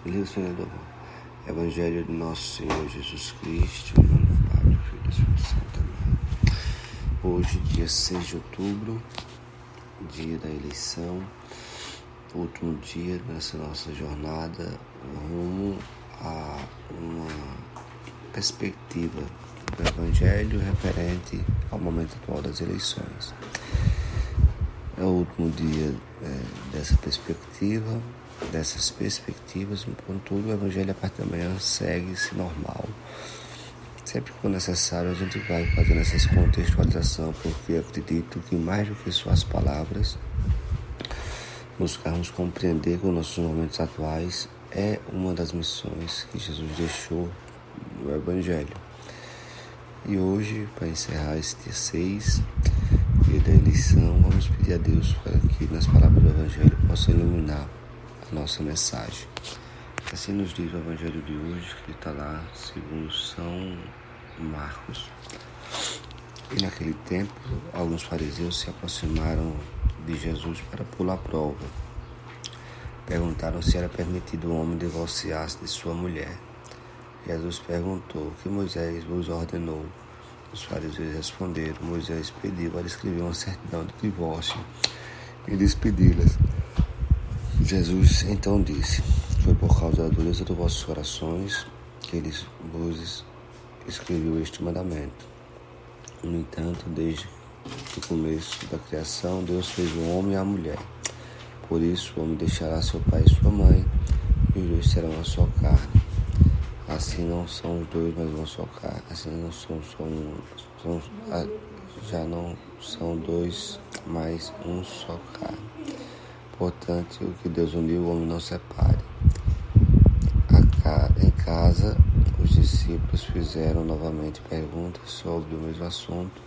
Senhor, Evangelho de Nosso Senhor Jesus Cristo, em nome do Pai, do Filho e do Espírito Santo. Amém. Hoje, dia 6 de outubro, dia da eleição, último dia dessa nossa jornada rumo a uma perspectiva do Evangelho referente ao momento atual das eleições. É o último dia dessas perspectivas, contudo, o Evangelho a partir da manhã segue-se normal. Sempre que for necessário, a gente vai fazendo essa contextualização, porque acredito que mais do que suas palavras, buscarmos compreender com nossos momentos atuais é uma das missões que Jesus deixou no Evangelho. E hoje, para encerrar esse dia 6, dia da eleição, vamos pedir a Deus para que nas palavras do Evangelho possa iluminar a nossa mensagem. Assim nos diz o Evangelho de hoje, que está lá segundo São Marcos. E naquele tempo, alguns fariseus se aproximaram de Jesus para pô-lo à prova. Perguntaram se era permitido o homem divorciar-se de sua mulher. Jesus perguntou: o que Moisés vos ordenou? Os fariseus responderam: Moisés pediu para escrever uma certidão de divórcio e despedi-las. Jesus então disse: foi por causa da dureza dos vossos corações que ele vos escreveu este mandamento. No entanto, desde o começo da criação, Deus fez o homem e a mulher. Por isso, o homem deixará seu pai e sua mãe, e os dois serão uma só carne. Assim não são os dois, mas uma só carne. Assim não já não são dois, mas um só carne. Portanto, o que Deus uniu, o homem não separe. Em casa, os discípulos fizeram novamente perguntas sobre o mesmo assunto.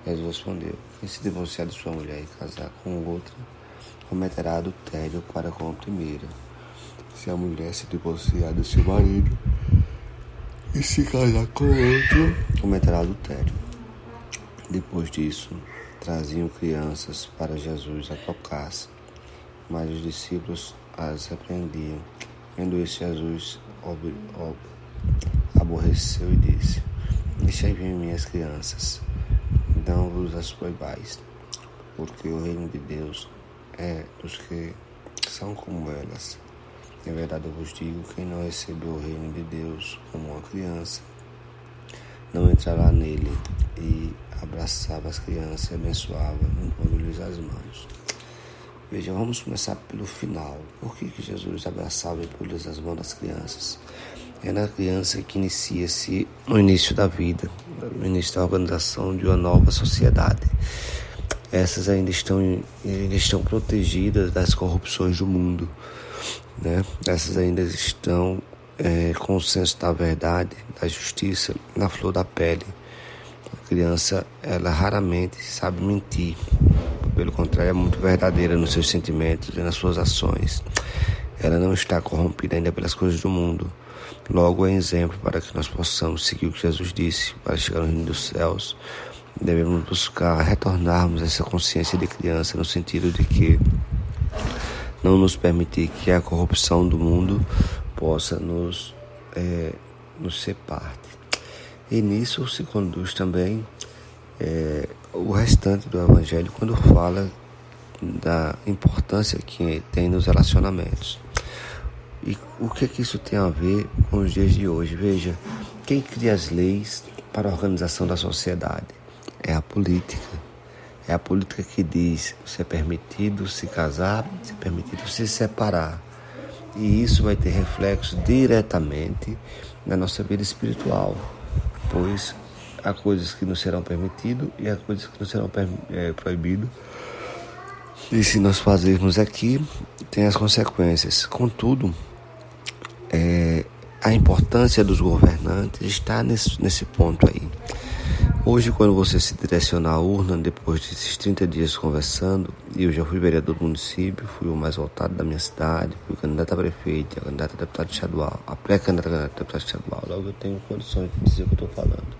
Jesus respondeu: quem se divorciar de sua mulher e casar com outra, cometerá adultério para com a primeira. Se a mulher se divorciar do seu marido e se casar com outro, cometerá adultério. Depois disso, traziam crianças para Jesus a tocar-se, mas os discípulos as repreendiam. Vendo isso, Jesus aborreceu e disse: deixai vir minhas crianças, não vos as proibais, porque o reino de Deus é dos que são como elas. Em verdade eu vos digo, quem não recebeu o reino de Deus como uma criança, não entrará nele. E abraçava as crianças e abençoava, impondo-lhes as mãos. Veja, vamos começar pelo final. Por que Jesus abraçava e impôs as mãos das crianças? É na criança que inicia-se no início da vida, no início da organização de uma nova sociedade. Essas ainda estão protegidas das corrupções do mundo, né? Essas ainda estão com o senso da verdade, da justiça, na flor da pele. A criança, ela raramente sabe mentir. Pelo contrário, é muito verdadeira nos seus sentimentos e nas suas ações. Ela não está corrompida ainda pelas coisas do mundo. Logo, é exemplo para que nós possamos seguir o que Jesus disse. Para chegar no reino dos céus, devemos buscar retornarmos a essa consciência de criança, no sentido de que não nos permitir que a corrupção do mundo possa nos ser parte. E nisso se conduz também o restante do Evangelho, quando fala da importância que tem nos relacionamentos. E o que isso tem a ver com os dias de hoje? Veja, quem cria as leis para a organização da sociedade é a política. É a política que diz se é permitido se casar, se é permitido se separar. E isso vai ter reflexo diretamente na nossa vida espiritual, pois há coisas que não serão permitidas e há coisas que não serão proibidas. E se nós fazermos aqui, tem as consequências. Contudo, a importância dos governantes está nesse ponto aí. Hoje, quando você se direcionar à urna, depois desses 30 dias conversando, e eu já fui vereador do município, fui o mais votado da minha cidade, fui candidato a prefeito, a candidato a deputado estadual, a pré-candidata a deputado estadual, logo eu tenho condições de dizer o que eu estou falando.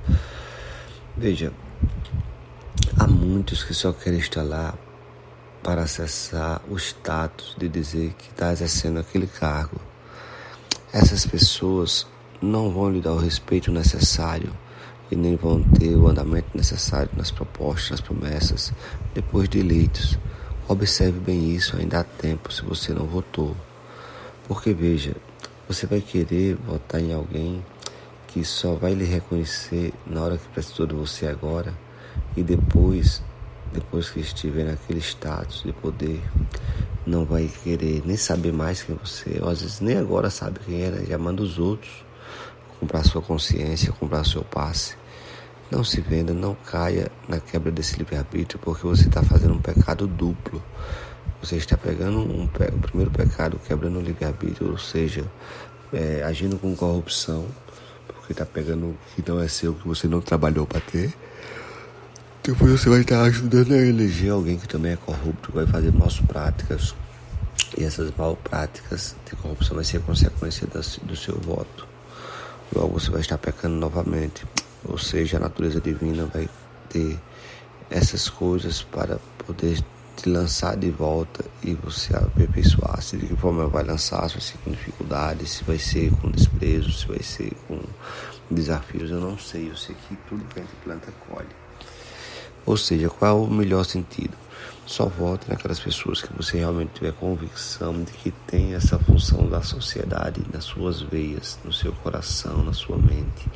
Veja, há muitos que só querem estar lá para acessar o status de dizer que está exercendo aquele cargo. essas pessoas não vão lhe dar o respeito necessário e nem vão ter o andamento necessário nas propostas, nas promessas, depois de eleitos. Observe bem isso, ainda há tempo se você não votou. Porque veja, você vai querer votar em alguém que só vai lhe reconhecer na hora que precisou de você agora e depois que estiver naquele status de poder, não vai querer nem saber mais quem você é, ou às vezes nem agora sabe quem é, né? Já manda os outros comprar sua consciência, comprar seu passe. Não se venda, não caia na quebra desse livre-arbítrio, porque você está fazendo um pecado duplo. Você está pegando o primeiro pecado, quebrando o livre-arbítrio, ou seja, agindo com corrupção, porque está pegando o que não é seu, que você não trabalhou para ter. Depois você vai estar ajudando a eleger alguém que também é corrupto, que vai fazer maus práticas. E essas maus práticas de corrupção vai ser consequência do seu voto. Logo você vai estar pecando novamente. Ou seja, a natureza divina vai ter essas coisas para poder te lançar de volta e você aperfeiçoar-se. De que forma vai lançar? Se vai ser com dificuldades, se vai ser com desprezo, se vai ser com desafios, eu não sei. Eu sei que tudo que a gente planta colhe. Ou seja, qual é o melhor sentido? Só vote naquelas pessoas que você realmente tiver convicção de que tem essa função da sociedade nas suas veias, no seu coração, na sua mente,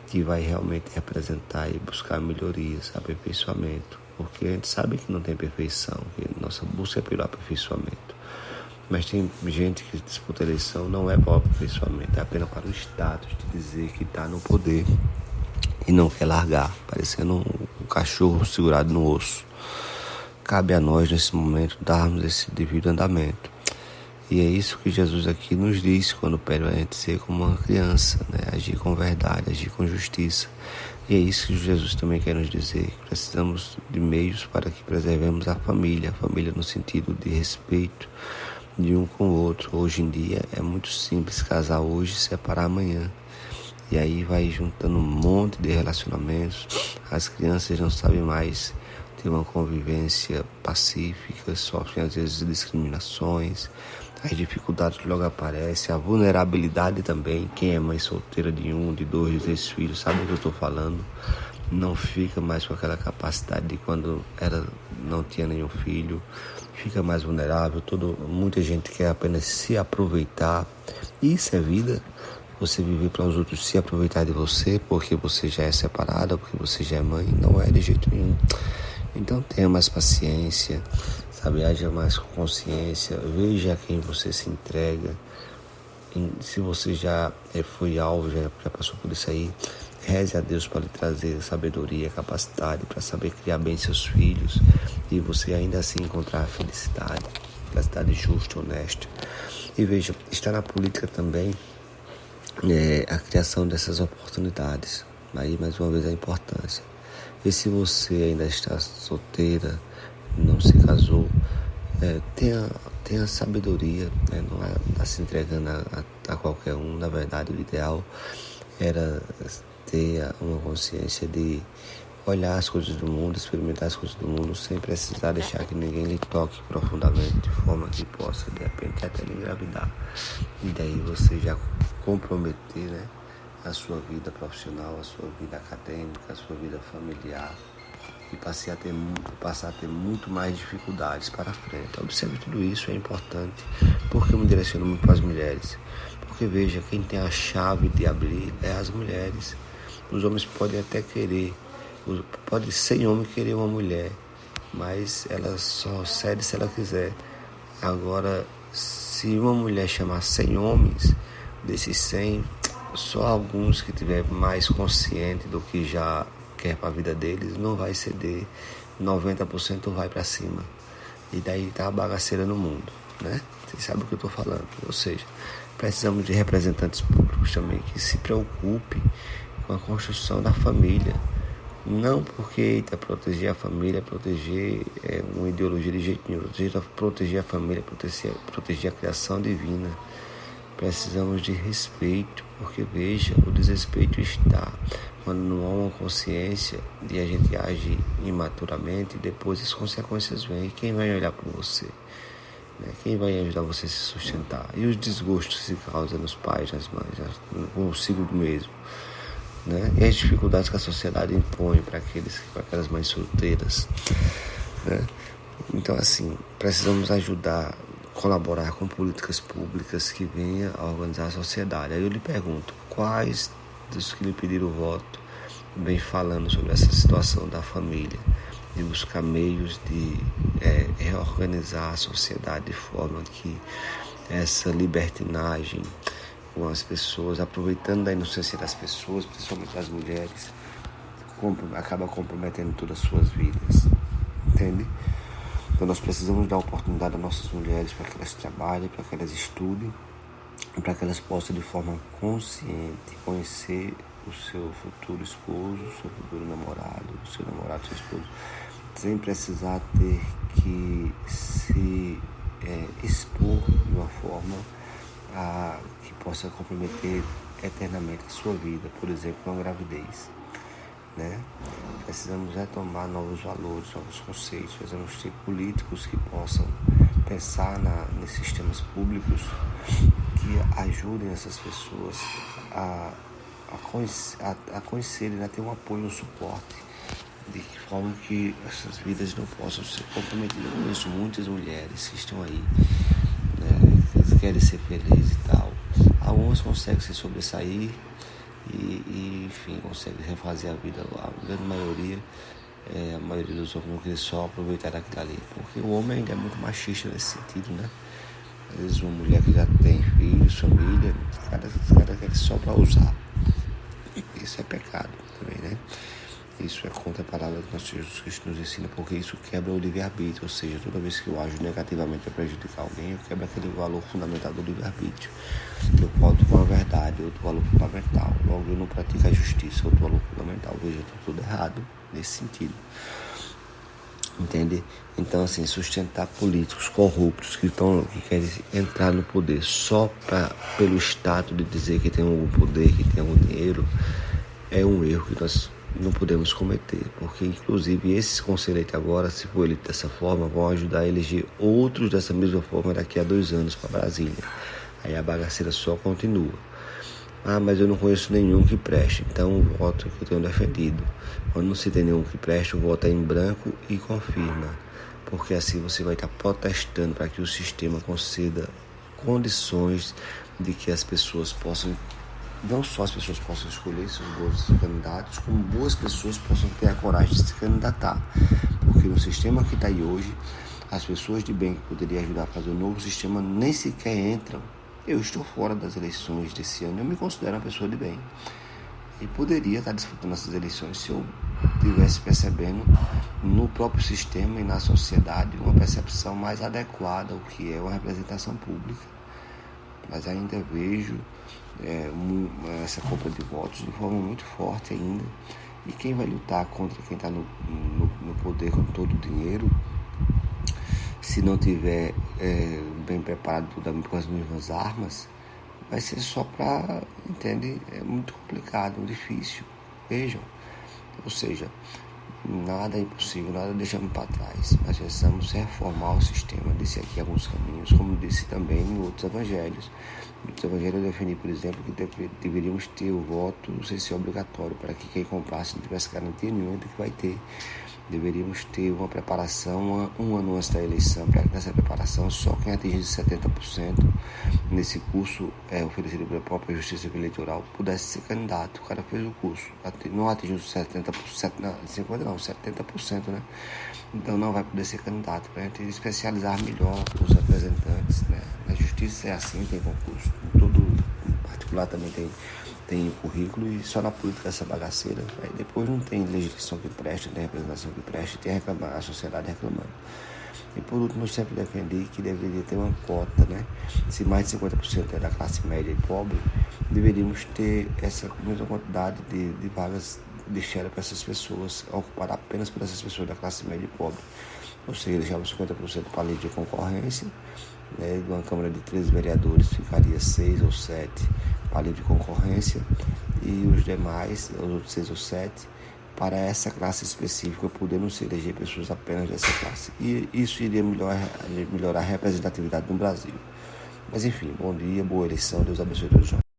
que vai realmente representar e buscar melhorias, aperfeiçoamento. Porque a gente sabe que não tem perfeição, que nossa busca é pelo aperfeiçoamento. Mas tem gente que disputa a eleição não é para o aperfeiçoamento, é apenas para o status de dizer que está no poder e não quer largar, parecendo um cachorro segurado no osso. Cabe a nós, nesse momento, darmos esse devido andamento. E é isso que Jesus aqui nos diz quando pede a gente ser como uma criança, né? Agir com verdade, agir com justiça. E é isso que Jesus também quer nos dizer, que precisamos de meios para que preservemos a família no sentido de respeito de um com o outro. Hoje em dia é muito simples casar hoje e separar amanhã. E aí vai juntando um monte de relacionamentos, as crianças não sabem mais ter uma convivência pacífica, sofrem às vezes discriminações, as dificuldades logo aparecem, a vulnerabilidade também. Quem é mãe solteira de 1, de 2, de 3 filhos, sabe o que eu estou falando? Não fica mais com aquela capacidade de quando não tinha nenhum filho, fica mais vulnerável. Muita gente quer apenas se aproveitar. Isso é vida. Você viver para os outros se aproveitar de você porque você já é separada, porque você já é mãe, não é de jeito nenhum. Então tenha mais paciência, sabe? Haja mais com consciência, veja a quem você se entrega. Se você já foi alvo, já passou por isso aí, reze a Deus para lhe trazer sabedoria, capacidade para saber criar bem seus filhos e você ainda assim encontrar a felicidade justa, honesta. E veja, estar na política também a criação dessas oportunidades. Aí mais uma vez a importância. E se você ainda está solteira, não se casou, tenha sabedoria, né? Não está se entregando a qualquer um. Na verdade, o ideal era ter uma consciência de olhar as coisas do mundo, experimentar as coisas do mundo sem precisar deixar que ninguém lhe toque profundamente, de forma que possa de repente até lhe engravidar. E daí você já comprometer, né, a sua vida profissional, a sua vida acadêmica, a sua vida familiar e passar a ter muito mais dificuldades para frente. Observe tudo isso, é importante, porque eu me direciono muito para as mulheres. Porque veja, quem tem a chave de abrir é as mulheres. Os homens podem até querer, pode 100 homens querer uma mulher, mas ela só cede se ela quiser. Agora, se uma mulher chamar 100 homens, desses 100, só alguns que tiver mais consciente do que já quer para a vida deles não vai ceder, 90% vai para cima. E daí tá a bagaceira no mundo, né? Vocês sabem o que eu estou falando. Ou seja, precisamos de representantes públicos também que se preocupem com a construção da família. Não porque proteger a família, proteger uma ideologia de jeito nenhum, proteger a família, proteger a criação divina. Precisamos de respeito, porque veja, o desrespeito está quando não há uma consciência e a gente age imaturamente e depois as consequências vêm. E quem vai olhar por você? né? Quem vai ajudar você a se sustentar? E os desgostos que se causam nos pais, nas mães, consigo mesmo, né? E as dificuldades que a sociedade impõe para aquelas mães solteiras, né? Então, assim, precisamos ajudar, colaborar com políticas públicas que venham a organizar a sociedade. Aí eu lhe pergunto, quais dos que lhe pediram o voto vem falando sobre essa situação da família, de buscar meios de reorganizar a sociedade de forma que essa libertinagem com as pessoas, aproveitando da inocência das pessoas, principalmente das mulheres, acaba comprometendo todas as suas vidas, entende? Então nós precisamos dar oportunidade às nossas mulheres para que elas trabalhem, para que elas estudem, para que elas possam de forma consciente conhecer o seu futuro esposo, o seu futuro namorado, o seu namorado, o seu esposo, sem precisar ter que se expor de uma forma que possa comprometer eternamente a sua vida, por exemplo, uma gravidez, né? Precisamos retomar novos valores, novos conceitos, precisamos ter políticos que possam pensar nos sistemas públicos que ajudem essas pessoas a conhecerem, a ter um apoio, um suporte, de que forma que essas vidas não possam ser comprometidas. Eu conheço muitas mulheres que estão aí, né, que querem ser felizes e tal. Algumas conseguem se sobressair e enfim, conseguem refazer a vida. A grande maioria, a maioria dos homens não quer só aproveitar daquilo ali, porque o homem ainda é muito machista nesse sentido, né? Às vezes uma mulher que já tem filhos, família, os caras querem só para usar. Isso é pecado também, né? Isso é contra a palavra que nosso Jesus Cristo nos ensina, porque isso quebra o livre-arbítrio, ou seja, toda vez que eu ajo negativamente para prejudicar alguém, eu quebro aquele valor fundamental do livre-arbítrio. Eu falto com a verdade, outro valor fundamental. Logo, eu não pratico a justiça, outro valor fundamental. Veja, está tudo errado nesse sentido. Entende? Então, assim, sustentar políticos corruptos que querem entrar no poder só pelo status de dizer que tem algum poder, que tem algum dinheiro, é um erro que nós não podemos cometer, porque inclusive esses conselheiros agora, se for eleito dessa forma, vão ajudar a eleger outros dessa mesma forma daqui a 2 anos para Brasília. Aí a bagaceira só continua. Mas eu não conheço nenhum que preste, então o voto que eu tenho defendido. Quando não se tem nenhum que preste, o voto é em branco e confirma, porque assim você vai estar protestando para que o sistema conceda condições de que as pessoas possam, não só as pessoas possam escolher seus bons candidatos, como boas pessoas possam ter a coragem de se candidatar, porque no sistema que está aí hoje, as pessoas de bem que poderiam ajudar a fazer o novo sistema nem sequer entram. Eu estou fora das eleições desse ano, eu me considero uma pessoa de bem e poderia estar disputando essas eleições se eu estivesse percebendo no próprio sistema e na sociedade uma percepção mais adequada ao que é uma representação pública. Mas ainda vejo essa compra de votos de forma muito forte ainda, e quem vai lutar contra quem está no poder com todo o dinheiro, se não tiver bem preparado com as mesmas armas, vai ser só para, entende? É muito complicado, difícil. Vejam, ou seja, nada é impossível, nada deixamos para trás, mas precisamos reformar o sistema. Disse aqui alguns caminhos, como disse também em outros evangelhos. No outro evangelho eu defini, por exemplo, que deveríamos ter o voto, não sei se é obrigatório, para que quem comprasse não tivesse garantia nenhuma de que vai ter. Deveríamos ter uma preparação um ano antes da eleição, para que nessa preparação só quem atingisse 70% nesse curso oferecido pela própria Justiça Eleitoral pudesse ser candidato. O cara fez o curso, não atingiu 70%, não, 50% não, 70%, né? Então não vai poder ser candidato, para a gente especializar melhor os representantes, né? Na Justiça é assim, tem concurso, todo particular também tem currículo, e só na política essa bagaceira. Aí depois não tem legislação que preste, não tem representação que preste, tem a sociedade reclamando. E por último, eu sempre defendi que deveria ter uma cota, né? Se mais de 50% é da classe média e pobre, deveríamos ter essa mesma quantidade de vagas deixadas para essas pessoas, ocupada apenas por essas pessoas da classe média e pobre. Ou seja, deixava 50% para livre de concorrência, né? De uma Câmara de 13 vereadores ficaria 6 ou 7 para livre concorrência, e os demais, os outros 6 ou 7, para essa classe específica, podendo se eleger pessoas apenas dessa classe. E isso iria melhorar a representatividade no Brasil. Mas enfim, bom dia, boa eleição, Deus abençoe todos nós.